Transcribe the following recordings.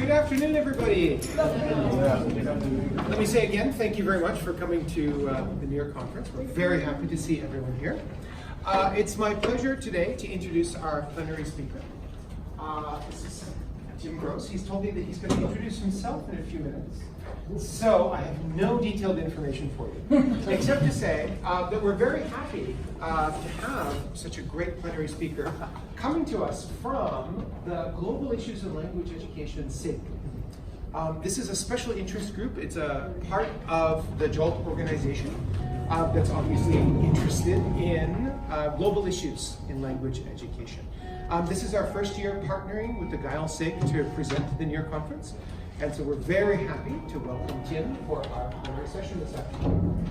Good afternoon, everybody. Let me say again, thank you very much for coming to the New York conference. We're very happy to see everyone here. It's my pleasure today to introduce our plenary speaker. This is Jim Grose. He's told me that he's going to introduce himself in a few minutes. So I have no detailed information for you, except to say that we're very happy to have such a great plenary speaker coming to us from the Global Issues in Language Education SIG. This is a special interest group. It's a part of the JALT organization that's obviously interested in global issues in language education. This is our first year partnering with the GAIL SIG to present to the New York conference. And so we're very happy to welcome Tim for our plenary session this afternoon.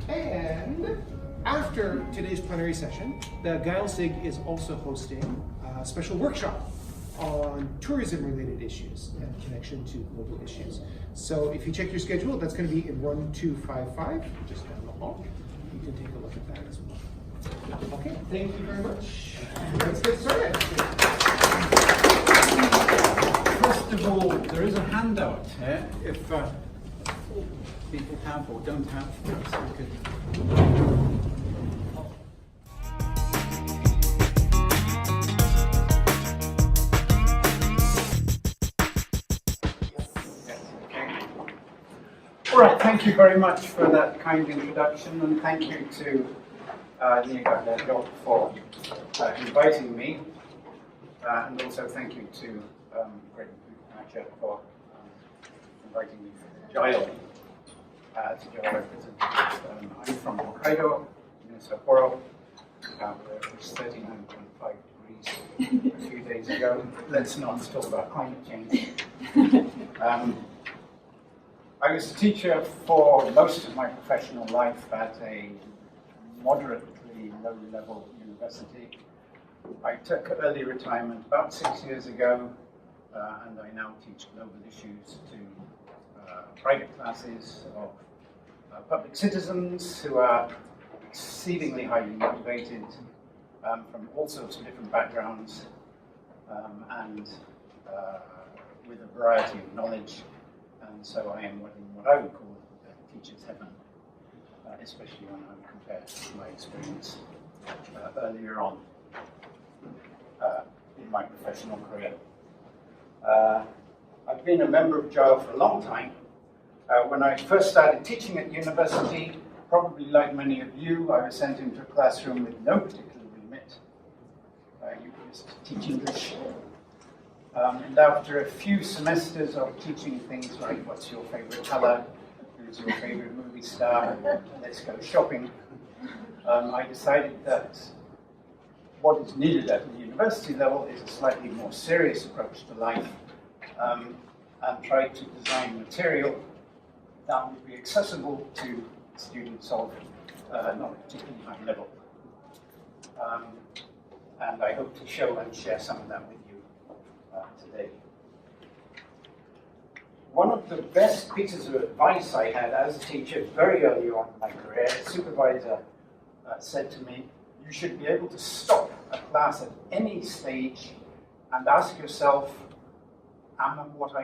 And after today's plenary session, the GAIL SIG is also hosting a special workshop on tourism-related issues and connection to global issues. So if you check your schedule, that's going to be in 1255, just down the hall. You can take a look at that as well. Okay, thank you very much. Let's get started. First of all, there is a handout here. If people have or don't have, perhaps we could. All right, thank you very much for that kind introduction, and thank you to Niigata Chapter for inviting me, and also thank you to Reconstruction for inviting me to JAIL to give our presentation. I'm from Hokkaido, in Sapporo, where it was 39.5 degrees a few days ago. Let's not talk about climate change. I was a teacher for most of my professional life at a moderately low-level university. I took early retirement about 6 years ago, and I now teach global issues to private classes of public citizens who are exceedingly highly motivated from all sorts of different backgrounds and with a variety of knowledge. And so I am in what I would call teacher's heaven, especially when I compare my experience earlier on in my professional career. I've been a member of JAIL for a long time. When I first started teaching at university, probably like many of you, I was sent into a classroom with no particular remit. You just teach English. And after a few semesters of teaching things like what's your favorite color, who's your favorite movie star, let's go shopping, I decided that what is needed at the university level is a slightly more serious approach to life, and tried to design material that would be accessible to students of not a particularly high level. And I hope to show and share some of that with you today. One of the best pieces of advice I had as a teacher very early on in my career, a supervisor said to me, you should be able to stop a class at any stage and ask yourself, what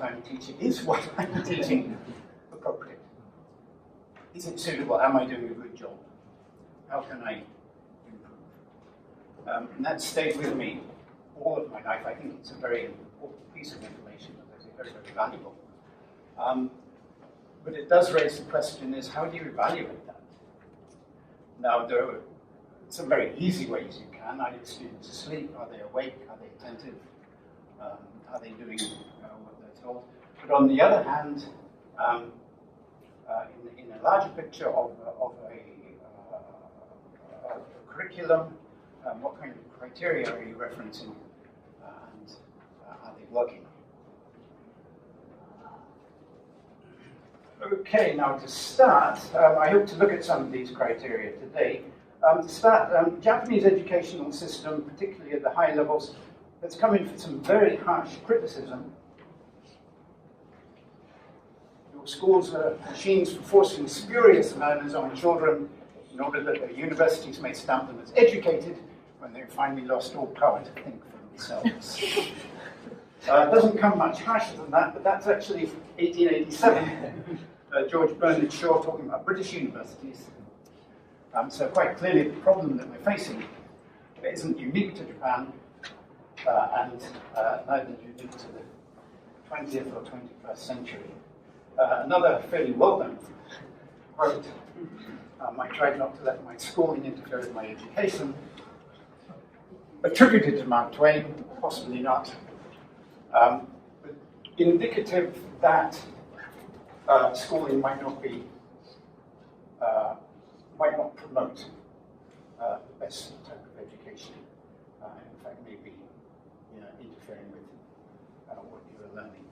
I'm teaching appropriate? Is it suitable? Am I doing a good job? How can I improve? And that stayed with me all of my life. I think it's a very important piece of information, that is very, very valuable. But it does raise the question is, how do you evaluate that? Now, there are some very easy ways you can. Are your students asleep? Are they awake? Are they attentive? Are they doing what they're told? But on the other hand, in a larger picture of a curriculum, what kind of criteria are you referencing, and are they working? Okay, now to start, I hope to look at some of these criteria today. To start, Japanese educational system, particularly at the high levels, has come in for some very harsh criticism. Your schools are machines for forcing spurious learners on children in order that the universities may stamp them as educated when they've finally lost all power to think for themselves. Doesn't come much harsher than that, but that's actually 1887. George Bernard Shaw talking about British universities. So quite clearly the problem that we're facing isn't unique to Japan, and neither unique to the 20th or 21st century. Another fairly well-known quote, I tried not to let my schooling interfere with my education, attributed to Mark Twain, possibly not, but indicative that schooling might not promote the best type of education. In fact, maybe interfering with what you are learning.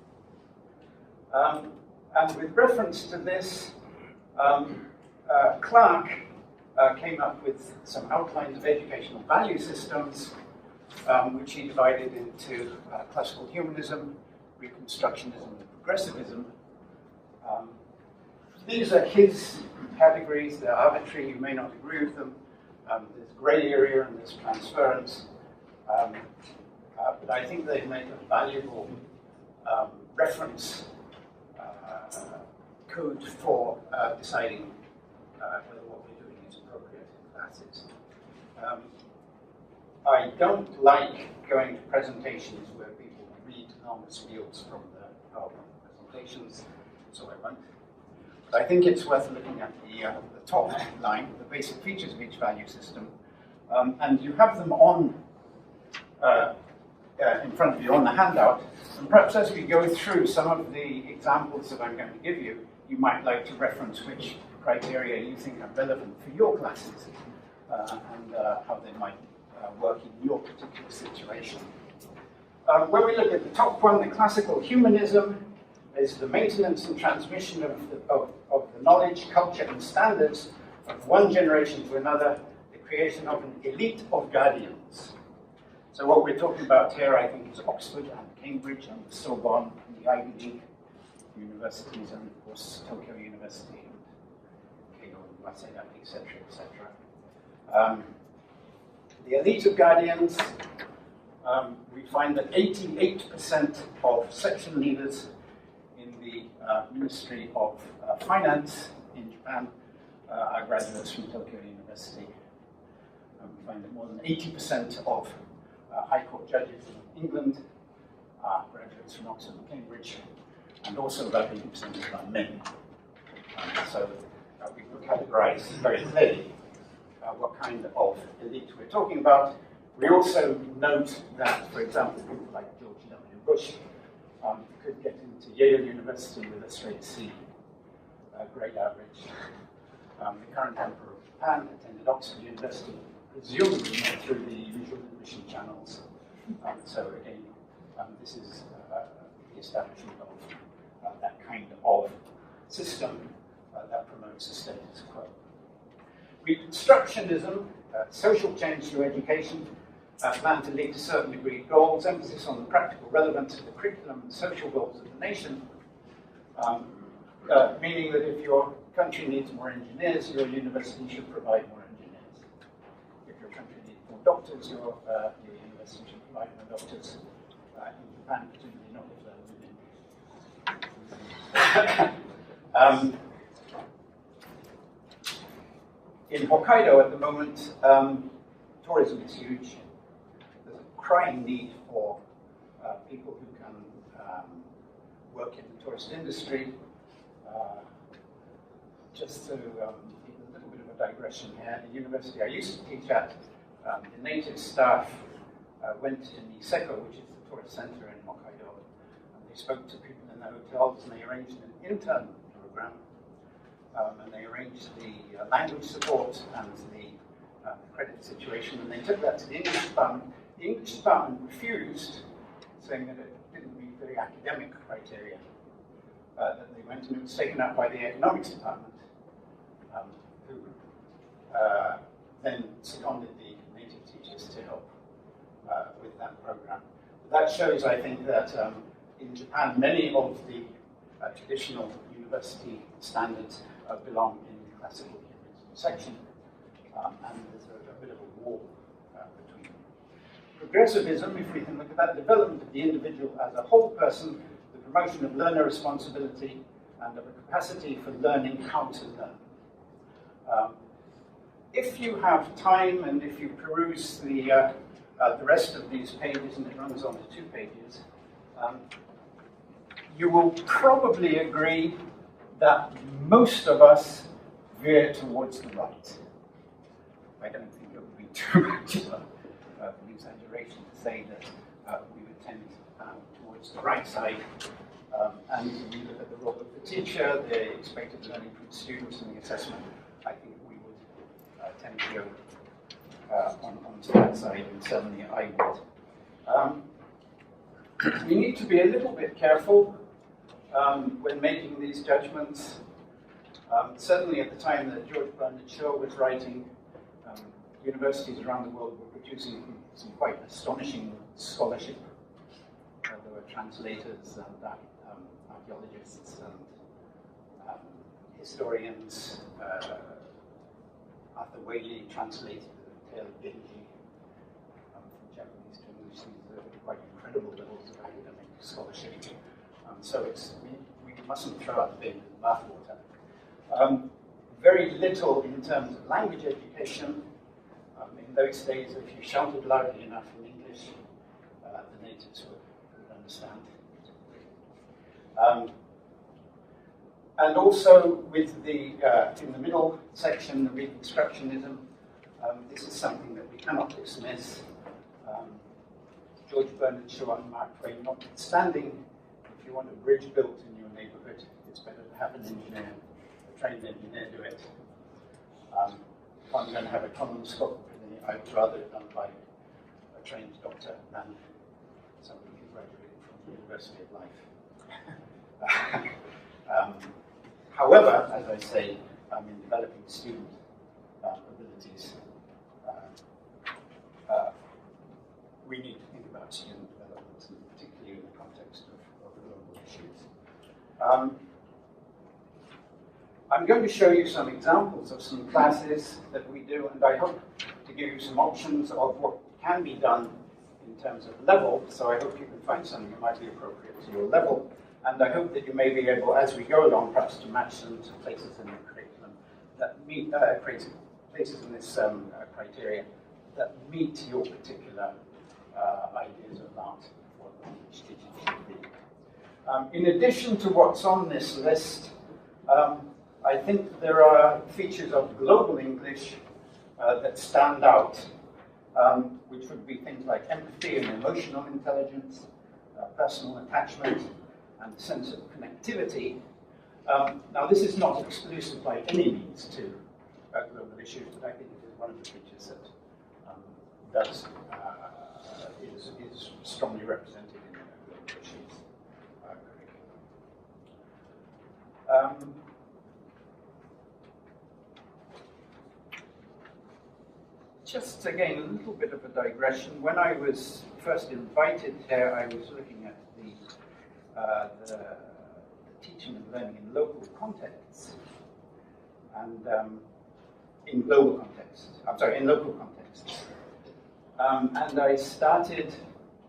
And with reference to this, Clark came up with some outlines of educational value systems, which he divided into classical humanism, Reconstructionism, and progressivism. These are his categories. They're arbitrary. You may not agree with them. There's grey area and there's transference. But I think they make a valuable reference code for deciding whether what we're doing is appropriate in classes. I don't like going to presentations where people read enormous fields from the PowerPoint presentations, so I won't. But I think it's worth looking at the top line, the basic features of each value system, and you have them on in front of you on the handout. And perhaps as we go through some of the examples that I'm going to give you, you might like to reference which criteria you think are relevant for your classes and how they might work in your particular situation. When we look at the top one, the classical humanism is the maintenance and transmission of the knowledge, culture, and standards of one generation to another, the creation of an elite of guardians. So what we're talking about here, I think, is Oxford and Cambridge and the Sorbonne and the Ivy League universities, and of course Tokyo University and Keio and Waseda, etc., etc. The elite of guardians, we find that 88% of section leaders in the Ministry of Finance in Japan are graduates from Tokyo University. We find that more than 80% of High Court judges in England are graduates from Oxford and Cambridge, and also about 80% of them are men. So we can categorize very clearly what kind of elite we're talking about. We also note that, for example, people like George W. Bush could get into Yale University with a straight C, grade average. The current Emperor of Japan attended Oxford University, presumably not through the usual admission channels. So again, this is the establishment of that kind of system that promotes the status quo. Reconstructionism, social change through education, planned to lead to certain degree goals, emphasis on the practical relevance of the curriculum and social goals of the nation, meaning that if your country needs more engineers, your university should provide more engineers. If your country needs more doctors, your university should provide more doctors. In Japan, presumably not if they're women. In Hokkaido at the moment, tourism is huge. There's a crying need for people who can work in the tourist industry. Just to give a little bit of a digression here, the university I used to teach at, the native staff went to Niseko, which is the tourist center in Hokkaido, and they spoke to people in the hotels, and they arranged an intern program. And they arranged the language support and the credit situation, and they took that to the English department. The English department refused, saying that it didn't meet the academic criteria that they went, and it was taken up by the economics department, who then seconded the native teachers to help with that program. But that shows, I think, that in Japan, many of the traditional university standards belong in the classical humanism section, and there's a bit of a war between them. Progressivism, if we can look at that, development of the individual as a whole person, the promotion of learner responsibility, and of a capacity for learning how to learn. If you have time and if you peruse the rest of these pages, and it runs on to 2 pages, you will probably agree that most of us veer towards the right. I don't think it would be too much of an exaggeration to say that we would tend towards the right side. And when we look at the role of the teacher, the expected learning from students, and the assessment, I think we would tend to go onto that side, and certainly I would. We need to be a little bit careful when making these judgments. Certainly at the time that George Bernard Shaw was writing, universities around the world were producing some quite astonishing scholarship. There were translators and archaeologists and historians. Arthur Whaley translated the tale of Genji from Japanese to English. These are quite incredible levels of academic scholarship. So we mustn't throw out the baby with the bathwater. Very little in terms of language education. In those days, if you shouted loudly enough in English, the natives would understand. And also with the, in the middle section, the Reconstructionism, this is something that we cannot dismiss. George Bernard Shaw and Mark Twain notwithstanding, if you want a bridge built in your neighborhood, it's better to have an engineer, a trained engineer do it. If I'm going to have a colonoscope, I'd rather it done by a trained doctor than somebody who graduated from the University of Life. However, as I say, in developing student abilities, we need to think about student development, and particularly in the context of global issues. I'm going to show you some examples of some classes that we do, and I hope to give you some options of what can be done in terms of level, so I hope you can find something that might be appropriate to your level, and I hope that you may be able, as we go along, perhaps to match them to places in the curriculum that meet, places in this criteria that meet your particular ideas about what English teaching should be. In addition to what's on this list, I think there are features of global English that stand out, which would be things like empathy and emotional intelligence, personal attachment, and the sense of connectivity. Now, this is not exclusive by any means to global issues, but I think it is one of the features that is strongly represented in global issues curriculum. Just again, a little bit of a digression. When I was first invited here, I was looking at the teaching and learning in local contexts, and in global contexts. I'm sorry, in local contexts. And I started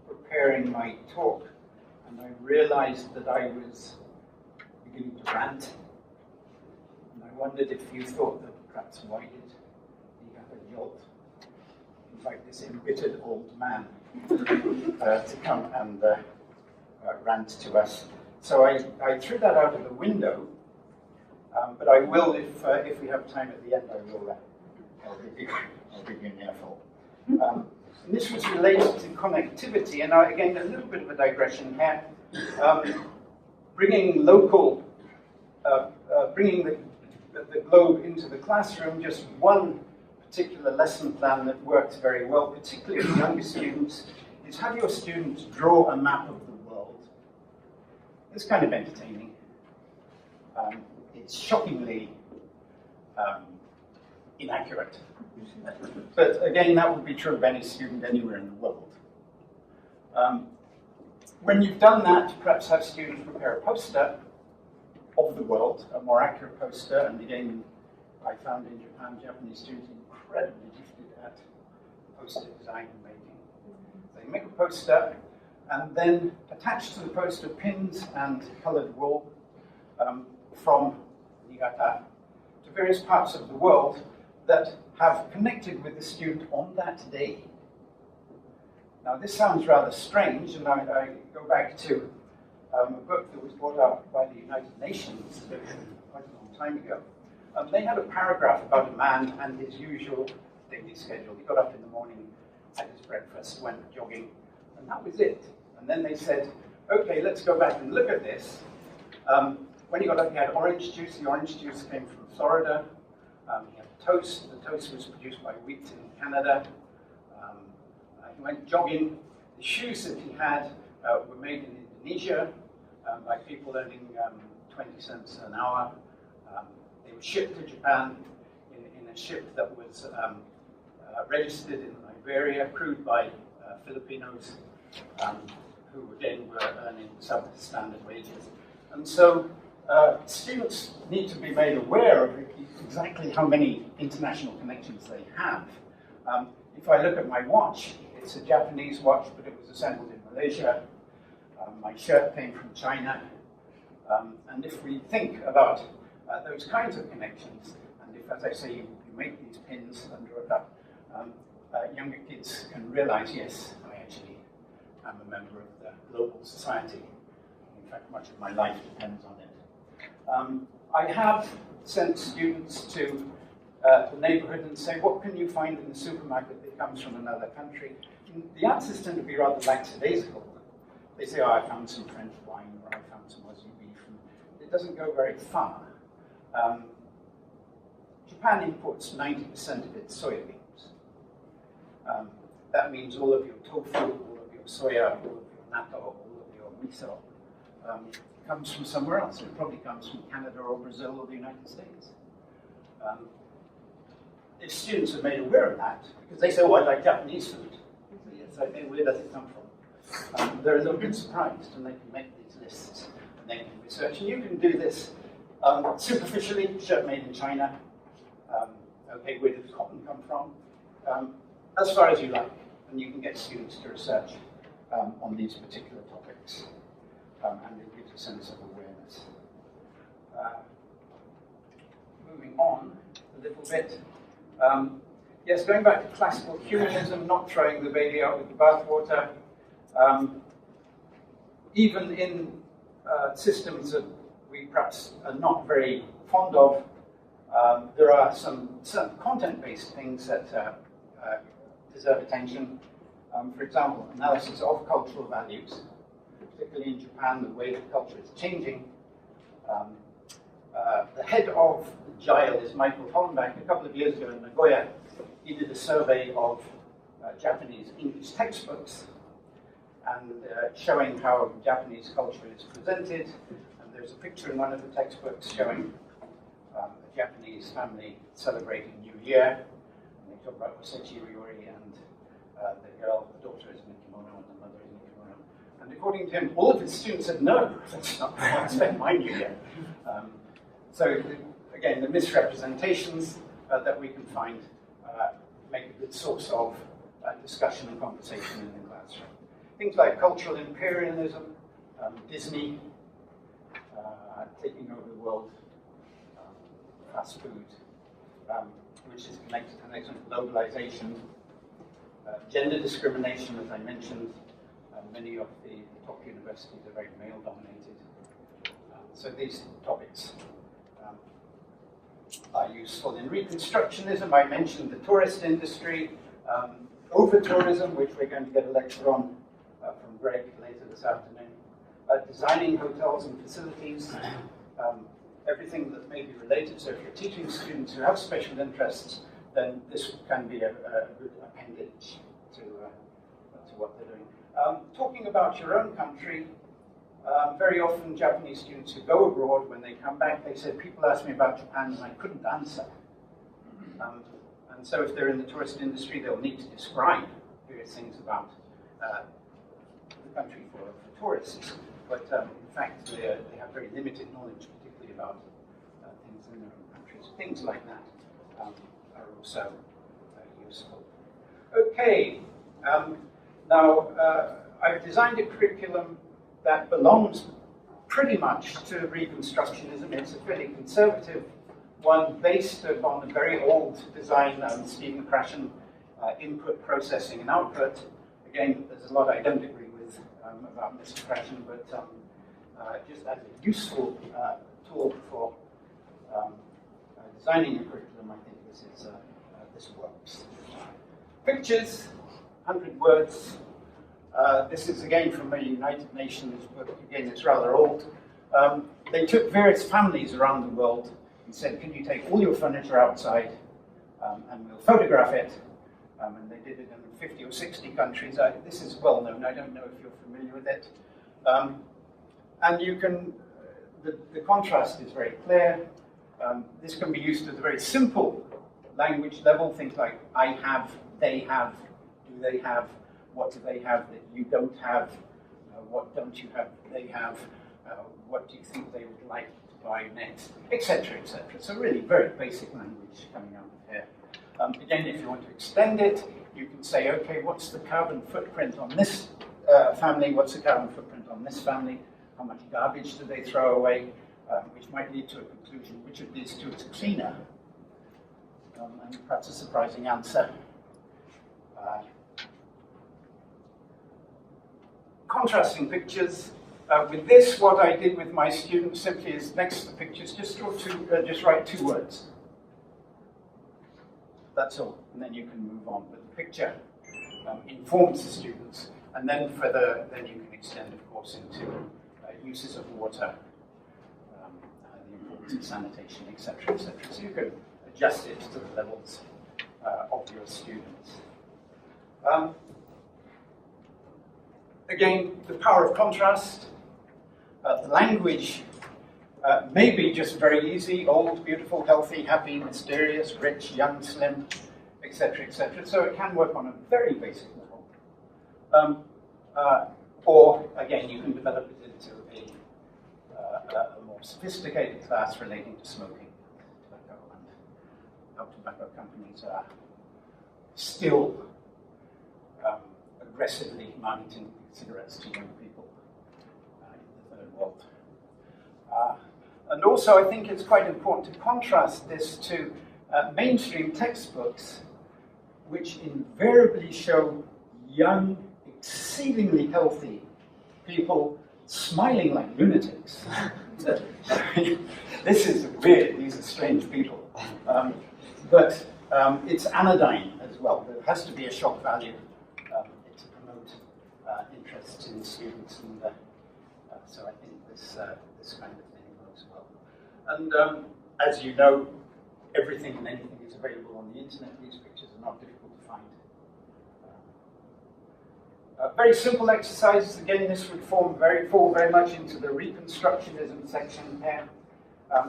preparing my talk, and I realized that I was beginning to rant. And I wondered if you thought that perhaps why did Niigata JALT invite this embittered old man to come and rant to us. So I threw that out of the window, but I will, if we have time at the end, I'll give you an earful. And this was related to connectivity, and again, a little bit of a digression here. Bringing local, bringing the globe into the classroom, just one particular lesson plan that works very well, particularly for younger students, is have your students draw a map of the world. It's kind of entertaining. It's shockingly inaccurate. But again, that would be true of any student anywhere in the world. When you've done that, perhaps have students prepare a poster of the world, a more accurate poster, and again, I found in Japan, Japanese students incredibly gifted at poster design and making. poster, and then attached to the poster pins and colored wool from Niigata to various parts of the world that have connected with the student on that day. Now, this sounds rather strange, and I go back to a book that was brought out by the United Nations quite a long time ago. They had a paragraph about a man and his usual daily schedule. He got up in the morning, had his breakfast, went jogging, and that was it. And then they said, okay, let's go back and look at this. When he got up, he had orange juice. The orange juice came from Florida. He had toast. The toast was produced by wheat in Canada. He went jogging. The shoes that he had were made in Indonesia by people earning 20 cents an hour. They were shipped to Japan in a ship that was registered in Liberia, crewed by Filipinos who again were earning substandard wages. And so students need to be made aware of exactly how many international connections they have. If I look at my watch, it's a Japanese watch, but it was assembled in Malaysia. My shirt came from China. And if we think about those kinds of connections, and if, as I say, you make these pins under a cup, younger kids can realize, yes, I actually am a member of the global society. In fact, much of my life depends on it. I have sent students to the neighborhood and say, what can you find in the supermarket that comes from another country? And the answers tend to be rather lackadaisical. They say, oh, I found some French wine, or I found some Aussie beef. And it doesn't go very far. Japan imports 90% of its soybeans. That means all of your tofu, all of your soya, all of your natto, all of your miso comes from somewhere else. It probably comes from Canada or Brazil or the United States. If students are made aware of that, because they say, oh, I like Japanese food. Yes, I think, where does it come from? They're a little bit surprised, and they can make these lists, and they can research. And you can do this superficially, shirt made in China. Okay, where does cotton come from? As far as you like, and you can get students to research on these particular topics, and it gives a sense of awareness. Moving on a little bit. Yes, going back to classical humanism, not throwing the baby out with the bathwater. Even in systems that we perhaps are not very fond of, there are some content-based things that deserve attention. For example, analysis of cultural values, particularly in Japan, the way that culture is changing. The head of JALT is Michael Hollenbach. A couple of years ago in Nagoya, he did a survey of Japanese English textbooks and showing how Japanese culture is presented. And there's a picture in one of the textbooks showing a Japanese family celebrating New Year. And they talk about Osechi Ryori, and the daughter is in a kimono and the mother is in a kimono. And according to him, all of his students said, no, that's not how I spend my New Year. So again, the misrepresentations that we can find make a good source of discussion and conversation in the classroom. Things like cultural imperialism, Disney taking over the world, fast food, which is connected to globalization, gender discrimination, as I mentioned. Many of the top universities are very male-dominated. So these topics are useful. In Reconstructionism, I mentioned the tourist industry, over-tourism, which we're going to get a lecture on from Greg later this afternoon, designing hotels and facilities, everything that may be related. So if you're teaching students who have special interests, then this can be a good appendage to what they're doing. Talking about your own country, very often Japanese students who go abroad, when they come back, they say, people ask me about Japan and I couldn't answer. And so if they're in the tourist industry, they'll need to describe various things about the country for tourists. But in fact, they have very limited knowledge, particularly about things in their own countries. Things like that are also useful. Okay, Now, I've designed a curriculum that belongs pretty much to Reconstructionism. It's a fairly conservative one based upon a very old design, Stephen Krashen, input, processing, and output. Again, there's a lot I don't agree with about Mr. Krashen, but just as a useful tool for designing a curriculum, I think this works. Pictures, 100 words. This is again from a United Nations book. Again, it's rather old. They took various families around the world and said, can you take all your furniture outside and we'll photograph it? And they did it in 50 or 60 countries. This is well known. I don't know if you're familiar with it. And you can, the contrast is very clear. This can be used at a very simple language level. Things like I have, they have, do they have, what do they have that you don't have, what don't you have that they have, what do you think they would like to buy next, etc., etc. So really very basic language coming out of here. Again, if you want to extend it, you can say, okay, what's the carbon footprint on this family? What's the carbon footprint on this family? How much garbage do they throw away? Which might lead to a conclusion. Which of these two is cleaner? And perhaps a surprising answer. Contrasting pictures. With this, what I did with my students simply is next to the pictures, just write 2 words. That's all, and then you can move on. But the picture informs the students, and then then you can extend, of course, into uses of water, the importance of sanitation, etc., etc. So you can adjust it to the levels of your students. Again, the power of contrast. The language may be just very easy: old, beautiful, healthy, happy, mysterious, rich, young, slim, etc., etc. So it can work on a very basic level. Or, again, you can develop it into a more sophisticated class relating to smoking, tobacco, and how tobacco companies are still aggressively marketing cigarettes to young people in the third world. And also, I think it's quite important to contrast this to mainstream textbooks, which invariably show young, exceedingly healthy people smiling like lunatics. This is weird, these are strange people. But it's anodyne as well. There has to be a shock value to promote interest in students, and so I think this kind of thing works well. And as you know, everything and anything is available on the internet. These pictures are not difficult to find. Very simple exercises. Again, this would fall very much into the Reconstructionism section here.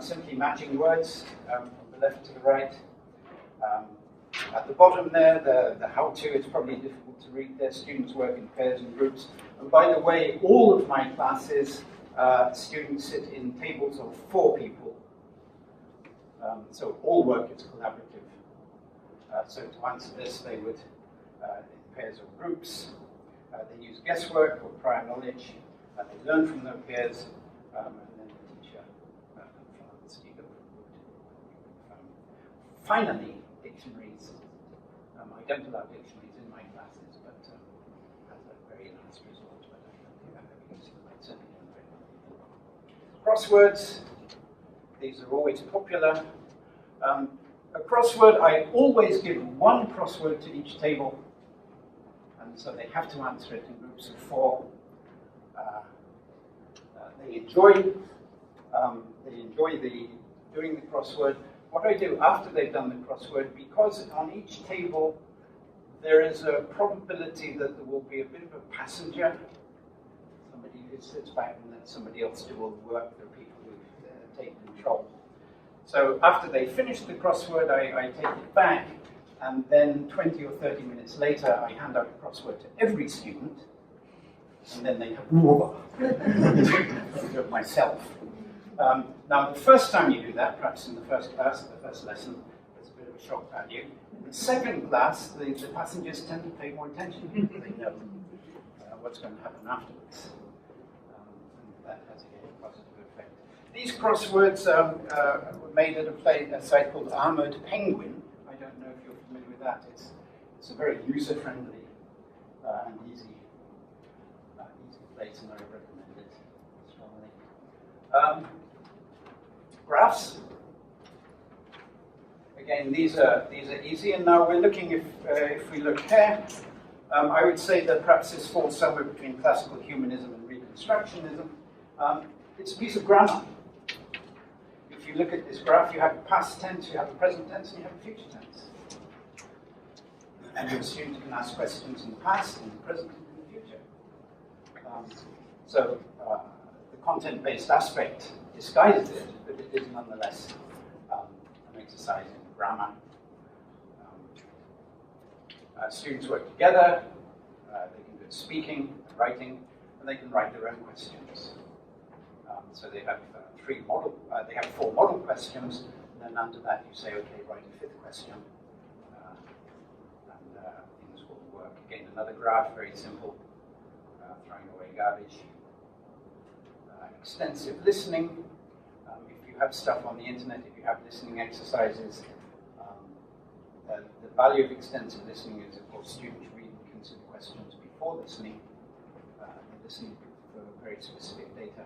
Simply matching words from the left to the right. At the bottom there, the how-to, it's probably difficult to read there. Students work in pairs and groups. And by the way, all of my classes, students sit in tables of 4 people. So all work is collaborative. So to answer this, they would, in pairs or groups, they use guesswork or prior knowledge, they learn from their peers, and then the teacher confirms either. Finally, dictionaries. I don't allow dictionaries in my classes, but as a very last resort, but I don't think I've ever used them. I certainly don't very well. Crosswords, these are always popular. A crossword, I always give 1 crossword to each table, and so they have to answer it in groups of 4. They enjoy doing the crossword. What I do after they've done the crossword, because on each table there is a probability that there will be a bit of a passenger, somebody who sits back and lets somebody else do all the work. There are people who take control. So after they finish the crossword, I take it back, and then 20 or 30 minutes later, I hand out a crossword to every student, and then they have more of myself. Now, the first time you do that, perhaps in the first class, the first lesson, there's a bit of a shock value. In the second class, the passengers tend to pay more attention. They know what's going to happen afterwards. And that has again a positive effect. These crosswords were made at a site called Armored Penguin. I don't know if you're familiar with that. It's a very user-friendly and easy place, and I recommend it strongly. Graphs. Again, these are easy, and now we're looking, if we look here, I would say that perhaps this falls somewhere between classical humanism and Reconstructionism. It's a piece of grammar. If you look at this graph, you have a past tense, you have a present tense, and you have a future tense. And your student can ask questions in the past, in the present, and in the future. So the content-based aspect disguises it, but it is nonetheless an exercise in grammar. Students work together, they can do speaking, writing, and they can write their own questions. So they have four model questions, and then under that you say, okay, write a fifth question, and things will work. Again, another graph, very simple, throwing away garbage. Extensive listening. If you have stuff on the internet, if you have listening exercises, the value of extensive listening is, of course, students read and consider questions before listening, listening for very specific data,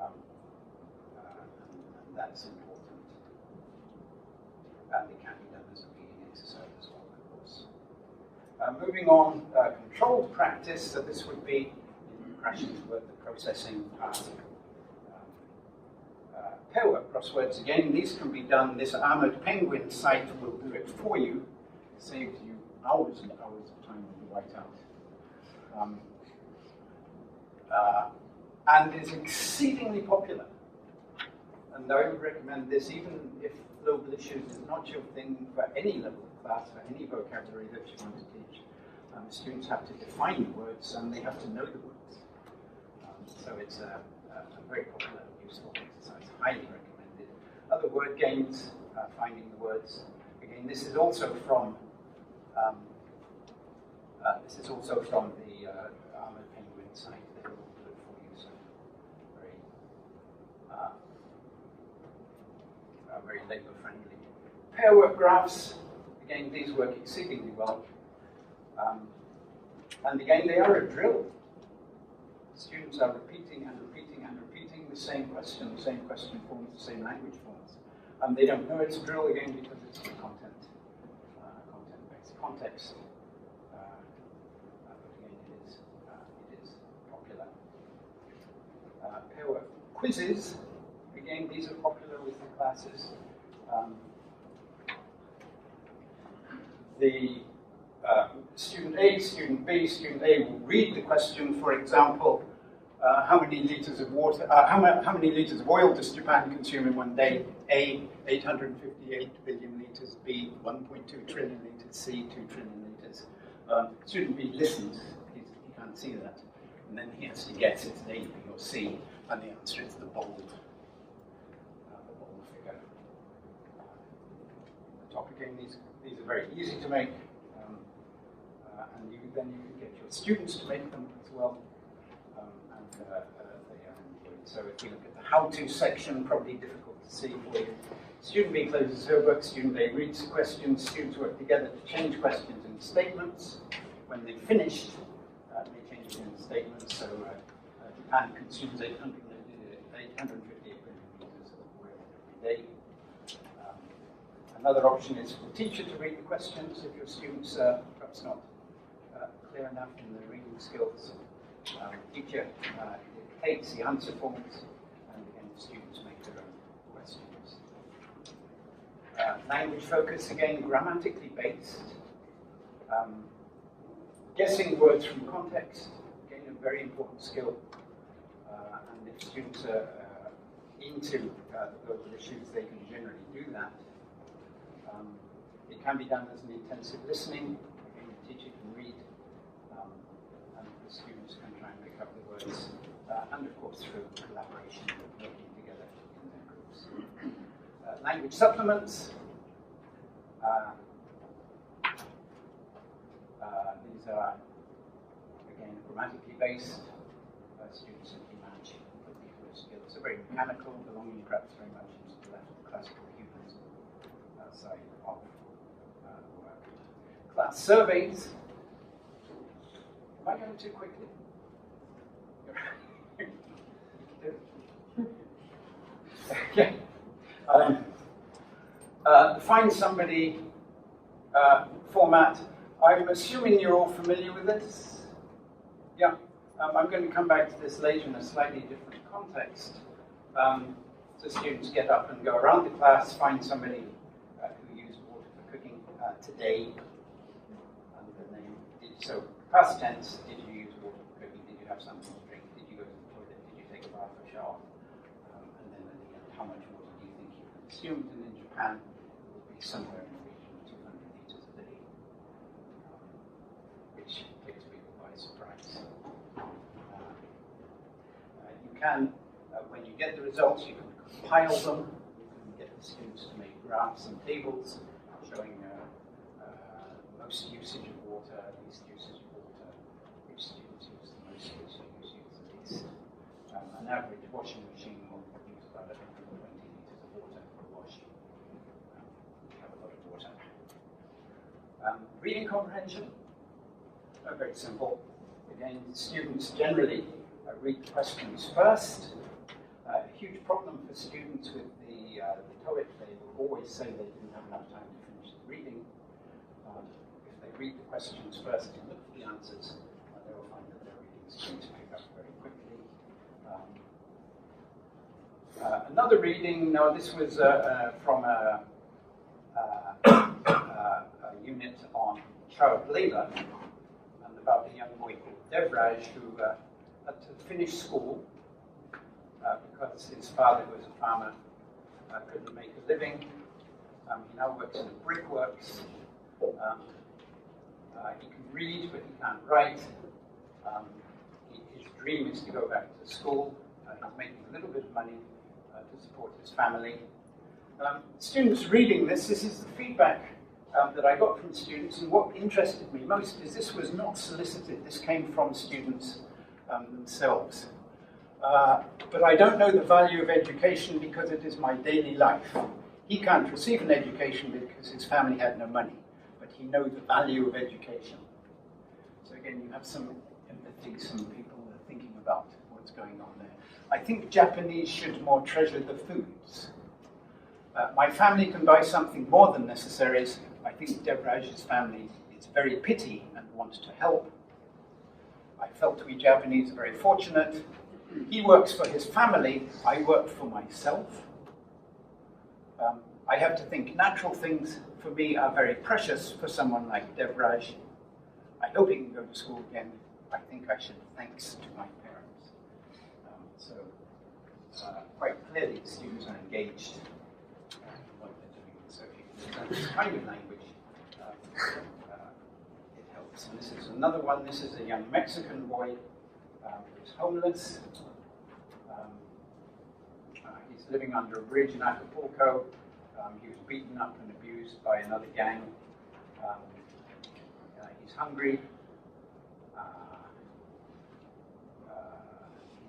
and that's important. And it can be done as a reading exercise as well, of course. Moving on, controlled practice, so this would be in crashing the processing part. Pair work crosswords, again, these can be done, this Armored Penguin site will do it for you. It saves you hours and hours of time to write out. And is exceedingly popular. And I would recommend this even if global issues is not your thing for any level of class, for any vocabulary that you want to teach. Students have to define the words and they have to know the words. So it's a very popular and useful exercise, highly recommended. Other word games, finding the words. Again, this is also from the Armored Penguin site. They will do it for you. So very labor friendly. Pair work graphs. Again, these work exceedingly well. And again, they are a drill. Students are repeating and repeating and repeating the same question forms, the same language forms. They don't know it's a drill again because it's content-based context. But again, it is popular. Pair work quizzes. Again, these are popular with the classes. Student A, student B, student A will read the question. For example, how many liters of water? How many liters of oil does Japan consume in one day? A, 858 billion liters. B, 1.2 trillion liters. C, 2 trillion liters. Student B listens. He can't see that, and then he has to guess it's A, B, or C, and the answer is the bold figure. The top again. These are very easy to make. And then you can get your students to make them as well, and they are enjoyed. So if you look at the how-to section, probably difficult to see for you. Student B closes her work, student A reads the questions, students work together to change questions into statements. When they've finished, they change it into statements. So Japan consumes 858 billion liters of oil every day. Another option is for the teacher to read the questions if your students are perhaps not clear enough in their reading skills. Teacher dictates the answer forms, and again, the students make their own questions. Language focus, again, grammatically based. Guessing words from context, again, a very important skill. And if students are into the global issues, they can generally do that. It can be done as an intensive listening. Again, the teacher can read, and the students can try and pick up the words, and of course through collaboration, working together in their groups. Language supplements. These are, again, grammatically based. Students simply match particular skills. They're very mechanical, belonging perhaps very much into the left classical humanism side of work. Class surveys. Am I going too quickly? Okay. Find somebody format. I'm assuming you're all familiar with this. Yeah. I'm going to come back to this later in a slightly different context. So students get up and go around the class, find somebody who used water for cooking today. The name. So past tense, did you use water for cooking? Did you have something to drink? Did you go to the toilet? Did you take a bath or shower? And then at the end, how much water do you think you consumed? And in Japan, it would be somewhere in the region of 200 liters a day, which takes people by surprise. You can, when you get the results, you can compile them. You can get the students to make graphs and tables showing most usage of water, least usage of water, which students use the most, which students use the least. An average washing machine will use about 120 liters of water for washing. We have a lot of water. Reading comprehension, very simple. Again, students generally read the questions first. A huge problem for students with the TOEIC, they will always say they didn't have enough time to finish the reading. If they read the questions first and look at the answers, they will find that their reading is going to pick up very quickly. Another reading, now this was from a unit on child labor, and about a young boy called Devraj who had to finish school because his father, who was a farmer, couldn't make a living. He now works in the brickworks. He can read, but he can't write. His dream is to go back to school. He's making a little bit of money to support his family. Students reading this is the feedback that I got from students, and what interested me most is this was not solicited. This came from students themselves. But I don't know the value of education because it is my daily life. He can't receive an education because his family had no money, but he knows the value of education. So again, you have some empathy, some people are thinking about what's going on there. I think Japanese should more treasure the foods. My family can buy something more than necessaries. I think Devraj's family is very pity and wants to help. I felt we Japanese are very fortunate. He works for his family, I work for myself. I have to think natural things for me are very precious for someone like Devraj. I hope he can go to school again. I think I should thanks to my parents. Quite clearly students are engaged in what they're doing. So if you can learn this kind of language, it helps. And this is another one. This is a young Mexican boy who's homeless. He's living under a bridge in Acapulco. He was beaten up and abused by another gang. He's hungry.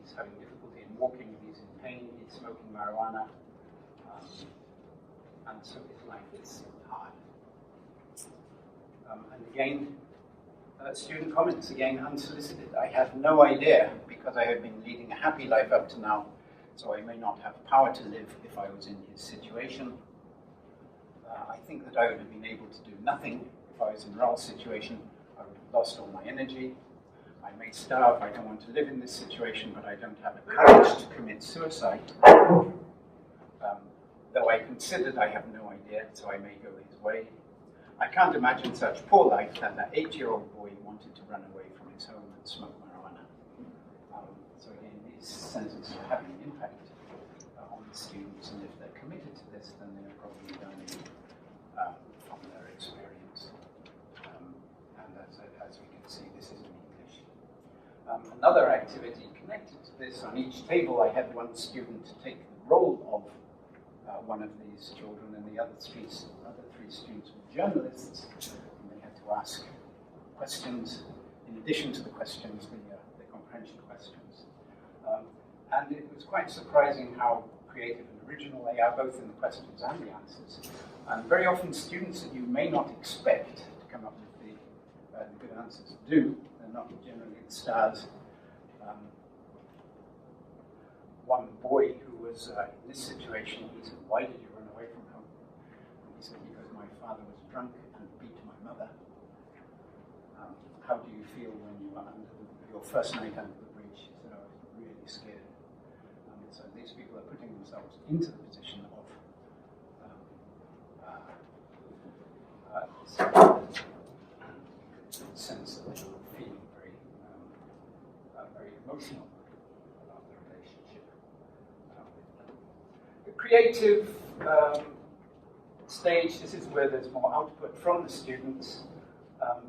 He's having difficulty in walking. He's in pain. He's smoking marijuana. And so his life is hard. And again, student comments, again, unsolicited. I have no idea because I have been leading a happy life up to now, so I may not have power to live if I was in his situation. I think that I would have been able to do nothing if I was in Raul's situation. I would have lost all my energy. I may starve. I don't want to live in this situation, but I don't have the courage to commit suicide. Though I considered I have no idea, so I may go his way. I can't imagine such poor life that that 8-year-old boy wanted to run away from his home and smoke marijuana. So again, these sentences are having an impact on the students, and if they're committed to this, then they're probably learning from their experience. And as we can see, this is in English. Another activity connected to this, on each table I had one student take the role of one of these children, and the other three students were journalists, and they had to ask questions. In addition to the questions, the comprehension questions. And it was quite surprising how creative and original they are, both in the questions and the answers. And very often students that you may not expect to come up with the good answers do. They're not generally the stars. One boy who was in this situation, he said, "Why did you run away from home?" And he said, "Because my father was drunk and beat my mother." How do you feel when you are under your first night under the bridge? He said, "I was really scared." So these people are putting themselves into the position of sense that they are feeling very emotional about the relationship. The creative stage, this is where there's more output from the students.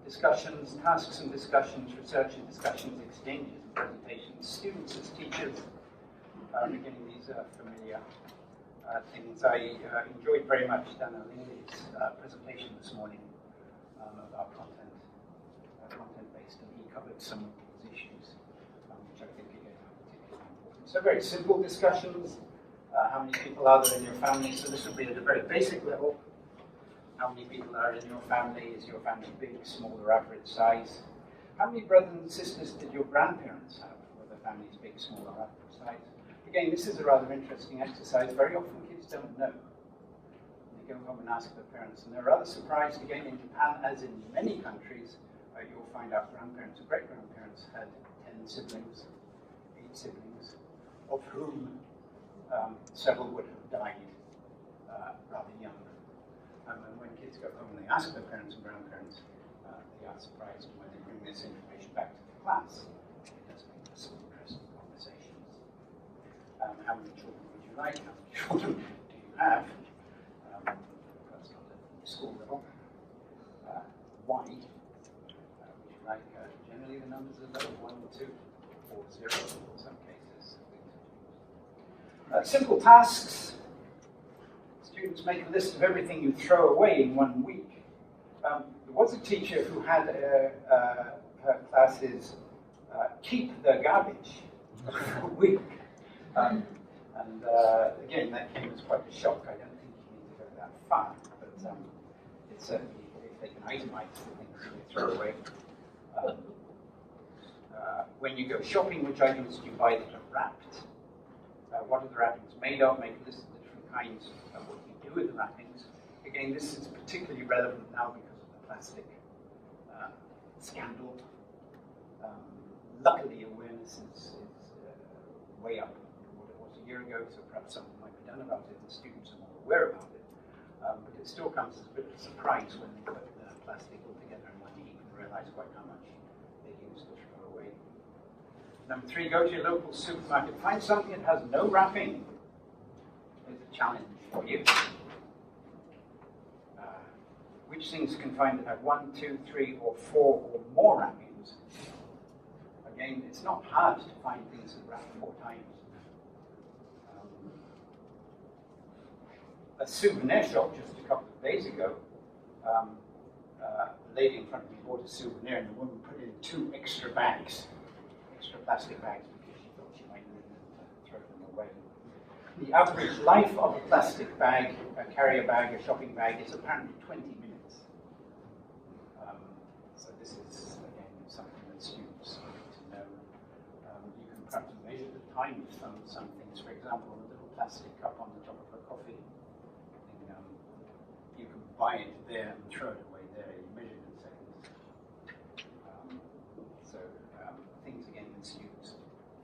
Discussions, tasks and discussions, research and discussions, exchanges and presentations. Students as teachers, again, these are familiar things. I enjoyed very much Dana Lingley's presentation this morning about content-based, and he covered some of these issues, which I think again are particularly important. So very simple discussions. How many people are there in your family? So this would be at a very basic level. How many people are in your family? Is your family big, small, or average size? How many brothers and sisters did your grandparents have? Were the families big, small, or average size? Again, this is a rather interesting exercise. Very often kids don't know. They go home and ask their parents, and they're rather surprised. Again, in Japan, as in many countries, you'll find out grandparents or great-grandparents had 10 siblings, 8 siblings, of whom several would have died rather young. And when kids go home and they ask their parents and grandparents, they are surprised when they bring this information back to the class. It does make for some interesting conversations. How many children would you like? How many children do you have? That's not at the school level. Why? Would you like, generally the numbers are low, 1 or 2, or 0 in some cases. Simple tasks. Students make a list of everything you throw away in 1 week. There was a teacher who had her classes keep their garbage for a week. Again, that came as quite a shock. I don't think you need to go that far, but it's certainly, if they can itemize the things you throw away. When you go shopping, which items do you buy that are wrapped? What are the wrappings made of? Make a list of the different kinds of what you do with the wrappings. Again, this is particularly relevant now because of the plastic scandal. Luckily, awareness is way up from what it was a year ago, so perhaps something might be done about it, and students are more aware about it. But it still comes as a bit of a surprise when they put the plastic all together in one heap and realize quite how much they use to throw away. Number 3, go to your local supermarket. Find something that has no wrapping. There's a challenge for you. Which things can find that have 1, 2, 3, or 4 or more wrappings? Again, it's not hard to find things that wrap 4 times. A souvenir shop just a couple of days ago, the lady in front of me bought a souvenir and the woman put in 2 extra bags, extra plastic bags, because she thought she might need them to throw them away. The average life of a plastic bag, a carrier bag, a shopping bag, is apparently 20 minutes. So this is, again, something that students need to know. You can perhaps measure the time of some things. For example, a little plastic cup on the top of a coffee. You can buy it there and throw it away there. You measure it in seconds. Things, again, that students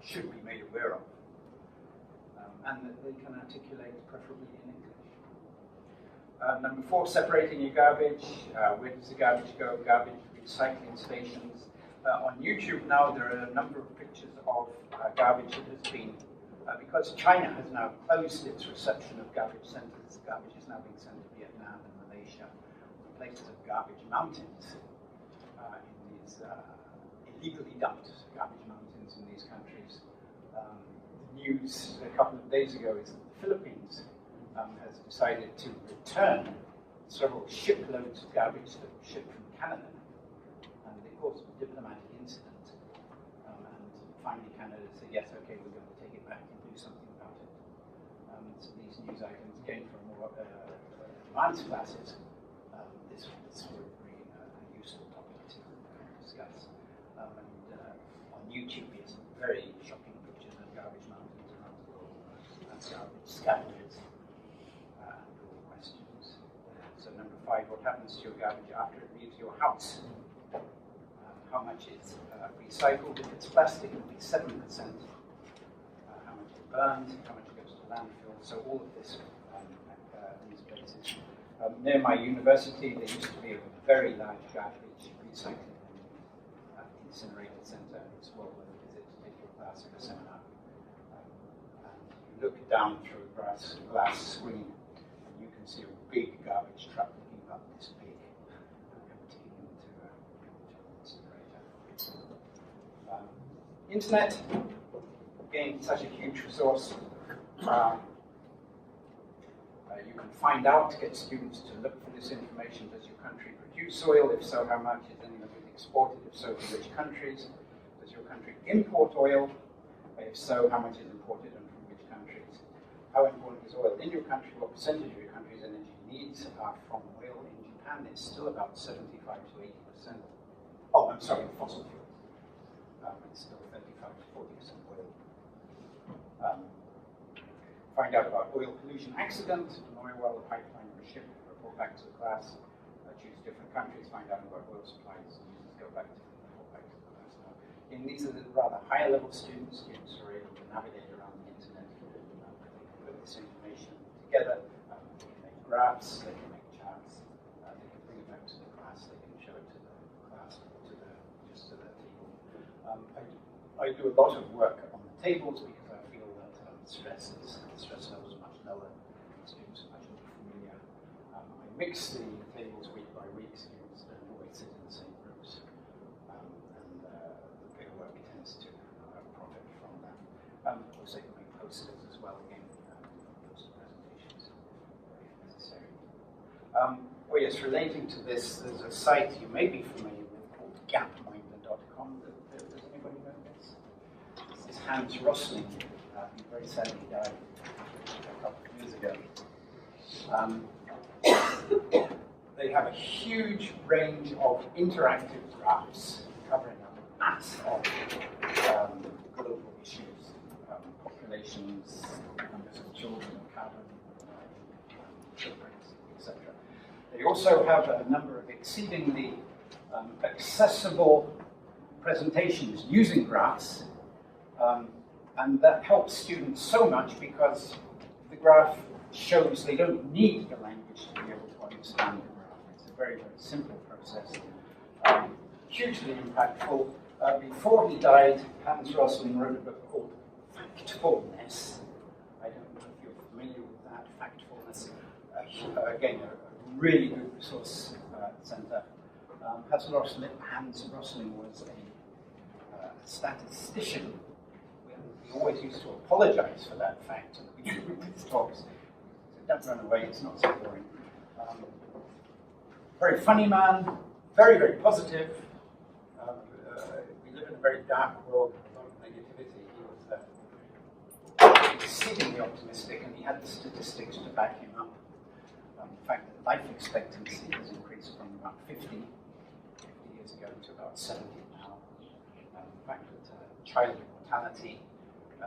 should be made aware of. And that they can articulate preferably in English. Number 4, separating your garbage. Where does the garbage go? Garbage recycling stations. On YouTube now there are a number of pictures of garbage that has been, because China has now closed its reception of garbage centers, garbage is now being sent to Vietnam and Malaysia, places of garbage mountains in these illegally dumped garbage mountains in these countries. News a couple of days ago is that the Philippines has decided to return several shiploads of garbage that were shipped from Canada. And they caused a diplomatic incident and Canada say, yes, okay, we're going to take it back and do something about it. So these news items, again, from more advanced classes, this would be a useful topic to discuss. On YouTube, we have some very shocking pictures of garbage mountains around the world. That's garbage scavengers. Questions. So number 5, what happens to your garbage after it leaves your house? How much is recycled? If it's plastic, it will be 7%. How much is burned? How much goes to landfill? So all of this these places. Near my university, there used to be a very large garbage recycling and incinerator center. It's well worth a visit to take your class or a seminar. And you look down through a glass screen, and you can see a big garbage truck looking about this big, emptying into a incinerator. Internet, again, such a huge resource. You can find out, get students to look for this information. Does your country produce oil? If so, how much? Is any of it exported? If so, to which countries? Does your country import oil? If so, how much is imported and from which countries? How important is oil in your country? What percentage of your country's energy needs are from oil? In Japan, it's still about 75 to 80%. Oh, I'm sorry, fossil fuels. It's still 35 to 40% oil. Find out about oil pollution accident, an oil well, a pipeline, or a ship, report back to the class. Choose different countries, find out about oil supplies, users go back to report back to the class. Now, and these are the rather higher level students who are able to navigate around the internet, put this information together. They can make graphs, they can make charts, they can bring it back to the class, they can show it to the class, just to the table. I do a lot of work on the tables because I feel that stress levels are much lower, students are much more familiar. I mix the tables week by week, students don't always sit in the same groups, and the bigger work tends to profit from that. Of course, they can make posters as well, again, poster presentations if necessary. Oh yes, relating to this, there's a site you may be familiar with called gapminder.com. Does anybody know this? This is Hans Rosling. He very sadly died a couple of years ago. They have a huge range of interactive graphs covering a mass of global issues, populations, numbers of children, carbon, footprints, etc. They also have a number of exceedingly accessible presentations using graphs. And that helps students so much because the graph shows they don't need the language to be able to understand the graph. It's a very, very simple process. Hugely impactful. Before he died, Hans Rosling wrote a book called Factfulness. I don't know if you're familiar with that. Factfulness, again, a really good resource center. Hans Rosling was a statistician. We always used to apologize for that fact in the beginning of these talks. So don't run away, it's not so boring. Very funny man, very, very positive. We live in a very dark world with a lot of negativity. He was exceedingly optimistic, and he had the statistics to back him up. The fact that life expectancy has increased from about 50 years ago to about 70 now. The fact that child mortality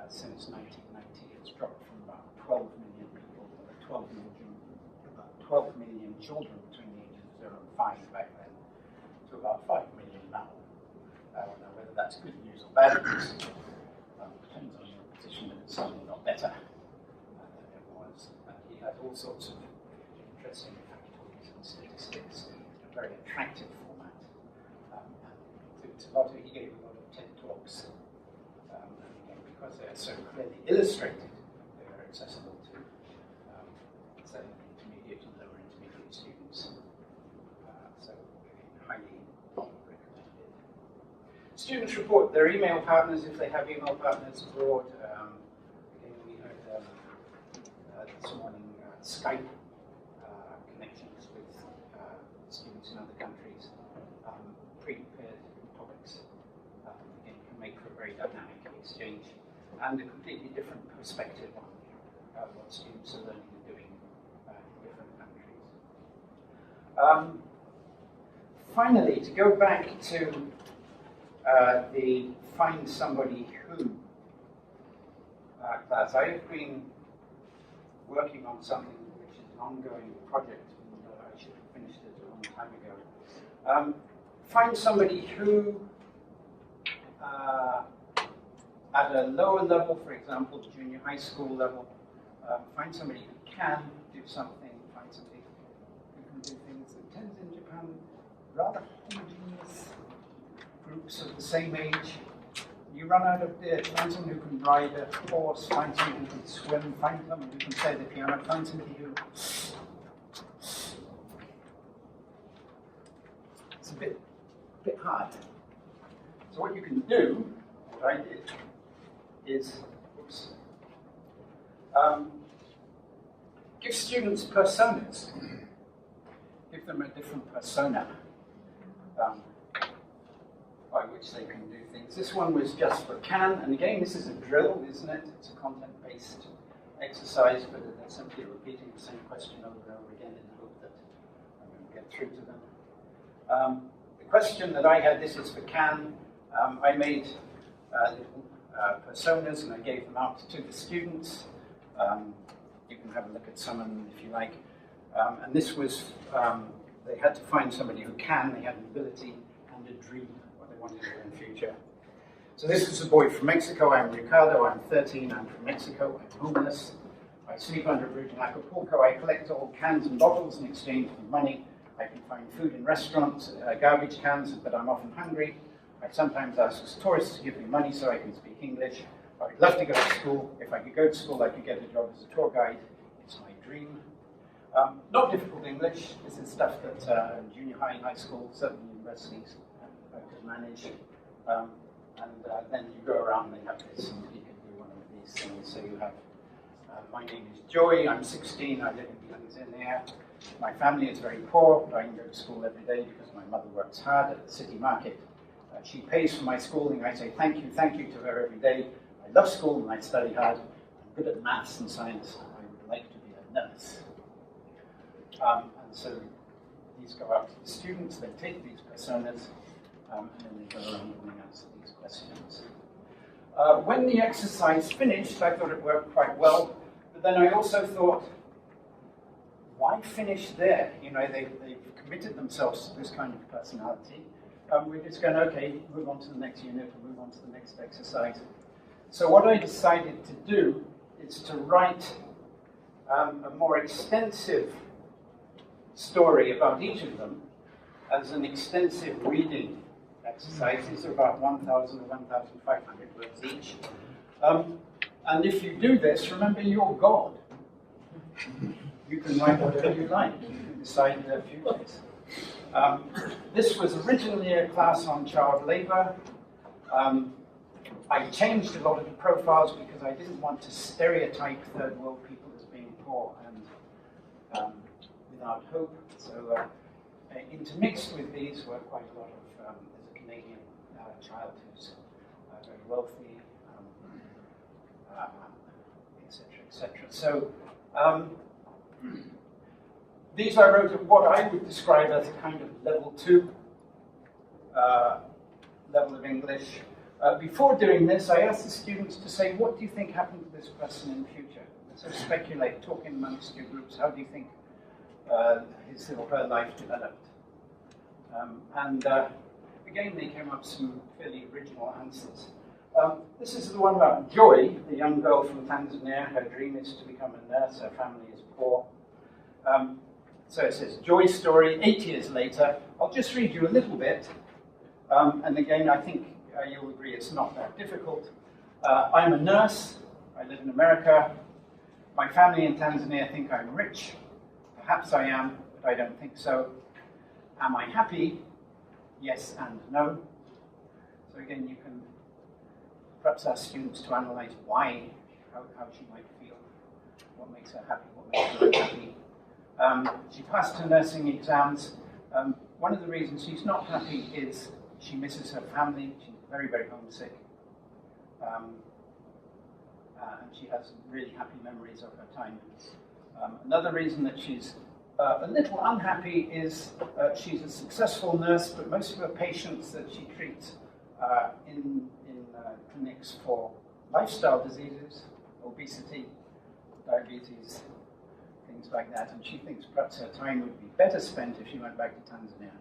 since 1990 has dropped from about 12 million people, about 12 million children between the ages of 0 and 5 back then, to about 5 million now. I don't know whether that's good news or bad news. Depends on your position, but it's certainly not better than it was. He had all sorts of interesting factoids and statistics in a very attractive format. He gave a lot of TED Talks. Because they're so clearly illustrated, they are accessible to certainly intermediate and lower intermediate students. So highly recommended. Students report their email partners if they have email partners abroad. Again, we heard this morning Skype connections with students in other countries, pre-prepared topics. Again, can make for a very dynamic exchange, and a completely different perspective on what students are learning and doing in different countries. Finally, to go back to the find somebody who class, I have been working on something which is an ongoing project, and I should have finished it a long time ago. Find somebody who, at a lower level, for example, junior high school level, find somebody who can do something, find somebody who can do things that tends in Japan rather homogeneous groups of the same age. You run out of there, find someone who can ride a horse, find someone who can swim, find someone who can play the piano, find somebody who... It's a bit hard. So what you can do, what I did, is give students personas. Give them a different persona by which they can do things. This one was just for can, and again, this is a drill, isn't it? It's a content-based exercise, but they're simply repeating the same question over and over again in the hope that I'm going to get through to them. The question that I had, this is for can, I made little personas and I gave them out to the students. You can have a look at some of them if you like. And this was, they had to find somebody who can, they had an ability and a dream, what they wanted to do in the future. So this is a boy from Mexico. I'm Ricardo, I'm 13, I'm from Mexico, I'm homeless. I sleep under a bridge in Acapulco. I collect all cans and bottles in exchange for money. I can find food in restaurants, garbage cans, but I'm often hungry. I sometimes ask tourists to give me money so I can speak English. I'd love to go to school. If I could go to school, I could get a job as a tour guide. It's my dream. Not difficult English. This is stuff that junior high and high school, certain universities could manage. Then you go around and they have this, and you can do one of these things. So you have, my name is Joy, I'm 16, I live in Tanzania. My family is very poor, but I can go to school every day because my mother works hard at the city market. She pays for my schooling. I say thank you to her every day. I love school and I study hard. I'm good at maths and science. I would like to be a nurse. And so these go out to the students. They take these personas and then they go around and they answer these questions. When the exercise finished, I thought it worked quite well. But then I also thought, why finish there? You know, they've committed themselves to this kind of personality. We're just going, okay, move on to the next unit, or move on to the next exercise. So what I decided to do is to write a more extensive story about each of them as an extensive reading exercise. These are about 1,000 or 1,500 words each. And if you do this, remember you're God. You can write whatever you like. You can decide in a few days. This was originally a class on child labor. I changed a lot of the profiles because I didn't want to stereotype third world people as being poor and without hope. So intermixed with these were quite a lot of, there's a Canadian child who's very wealthy, etc., etc. So these I wrote at what I would describe as a kind of level 2 level of English. Before doing this, I asked the students to say, what do you think happened to this person in the future? So speculate, talk in amongst your groups, how do you think his or her life developed? Again, they came up with some fairly original answers. This is the one about Joy, the young girl from Tanzania. Her dream is to become a nurse, her family is poor. So it says, Joy's story, 8 years later. I'll just read you a little bit. And again, I think you'll agree it's not that difficult. I'm a nurse. I live in America. My family in Tanzania think I'm rich. Perhaps I am, but I don't think so. Am I happy? Yes and no. So again, you can perhaps ask students to analyze why, how she might feel, what makes her happy, what makes her unhappy. She passed her nursing exams. One of the reasons she's not happy is she misses her family. She's very, very homesick. And she has really happy memories of her time. Another reason that she's a little unhappy is she's a successful nurse, but most of her patients that she treats in clinics for lifestyle diseases, obesity, diabetes, things like that, and she thinks perhaps her time would be better spent if she went back to Tanzania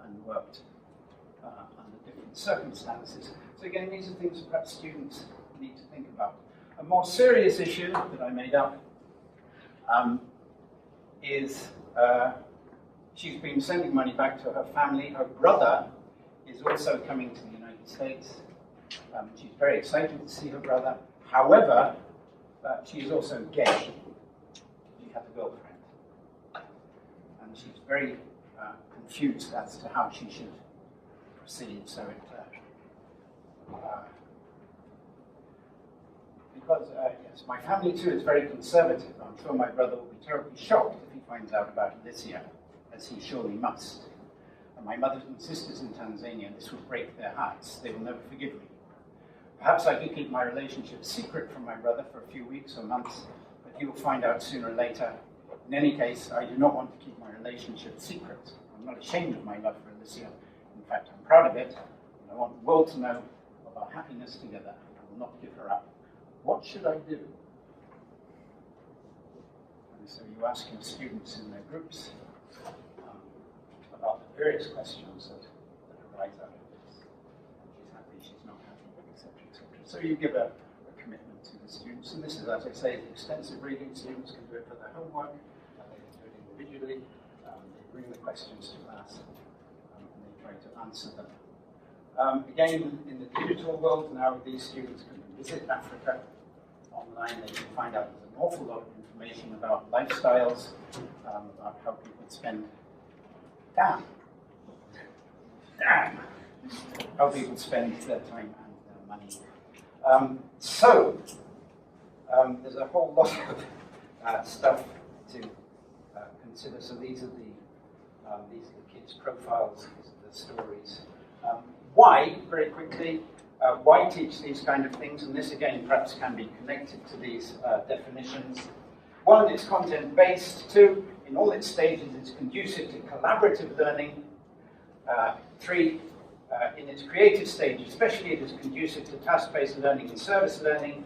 and worked under different circumstances. So again, these are things perhaps students need to think about. A more serious issue that I made up is she's been sending money back to her family. Her brother is also coming to the United States. She's very excited to see her brother. However, she is also gay. She has a girlfriend. And she's very confused as to how she should proceed. So because, yes, my family too is very conservative. I'm sure my brother will be terribly shocked if he finds out about it this year, as he surely must. And my mother and sisters in Tanzania, this will break their hearts. They will never forgive me. Perhaps I could keep my relationship secret from my brother for a few weeks or months, but he will find out sooner or later. In any case, I do not want to keep my relationship secret. I'm not ashamed of my love for Alicia. In fact, I'm proud of it. And I want the world to know of our happiness together. I will not give her up. What should I do? And so you ask your students in their groups about the various questions that arise out of this. She's happy, she's not happy, etc., etc. So you give a commitment to the students. And this is, as I say, extensive reading. Students can do it for their homework. They can do it individually. They bring the questions to class and they try to answer them. Again, in the digital world, now these students can visit Africa online. They can find out an awful lot of information about lifestyles, about how people spend how people spend their time and their money. There's a whole lot of stuff to consider. So these are the kids' profiles, these are the stories. Why, very quickly, why teach these kind of things? And this, again, perhaps can be connected to these definitions. One, it's content-based. Two, in all its stages, it's conducive to collaborative learning. Three, in its creative stage, especially, it is conducive to task-based learning and service learning.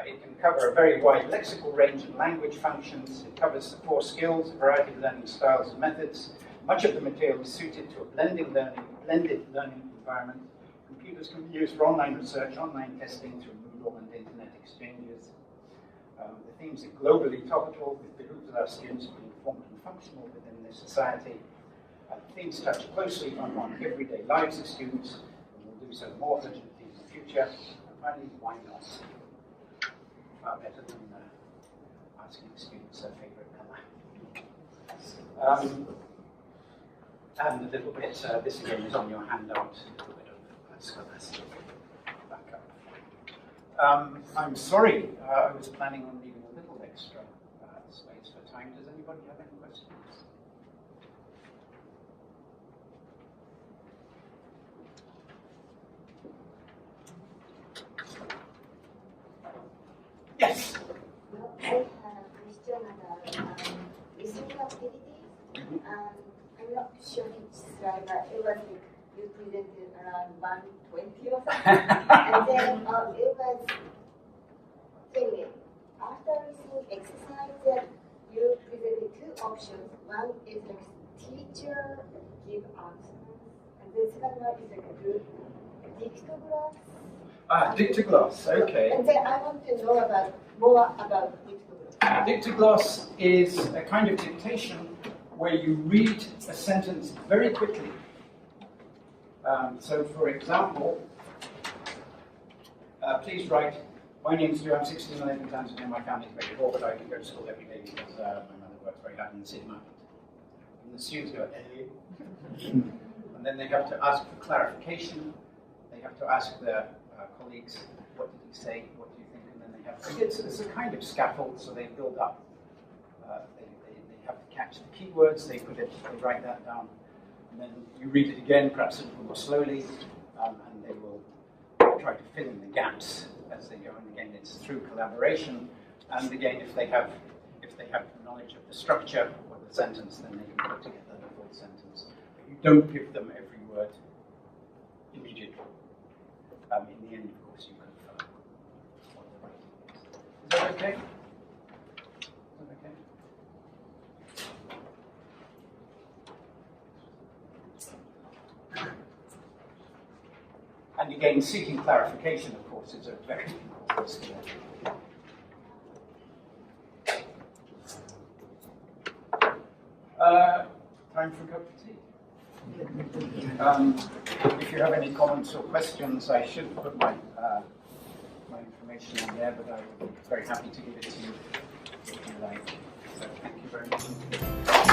It can cover a very wide lexical range and language functions. It covers the 4 skills, a variety of learning styles and methods. Much of the material is suited to a blended learning environment. Computers can be used for online research, online testing through Moodle and internet exchanges. The themes are globally topical. It behooves our students to be informed and functional within this society. Themes touch closely on everyday lives of students, and will do so more urgently in the future. And finally, why not? Far better than asking students their favorite color. And a little bit, this again is on your handout, a little bit of scholastic backup. I'm sorry, I was planning on leaving a little extra space for time. Does anybody have any questions? Yes? Well, I have a question about listening activities. I'm not sure which slide, but it was like you presented around 120 or something. And then it was thinking, after listening exercise, you presented 2 options. One is like teacher give answers, and the second one is like a group dictogloss. Dictogloss, okay. And then I want to know more about dictogloss. Dictogloss is a kind of dictation where you read a sentence very quickly. So, for example, please write, my name is Stu, I'm 16 and I live in Tanzania, my family is very poor, but I can go to school every day because my mother works very hard in the city market. And the students go, and then they have to ask for clarification. They have to ask their colleagues, what did he say, what do you think, and then they have to, it's a kind of scaffold, so they build up. They have to catch the keywords, they write that down, and then you read it again, perhaps a little more slowly, and they will try to fill in the gaps as they go. And again, it's through collaboration. And again, if they have knowledge of the structure of the sentence, then they can put together the full sentence. But you don't give them every word immediately. In the end, of course, you confirm what the writing is. Is that okay? Is that okay? And again, seeking clarification, of course, is a very important skill. Time for a cup of tea. If you have any comments or questions, I should put my my information in there, but I would be very happy to give it to you if you like. So thank you very much.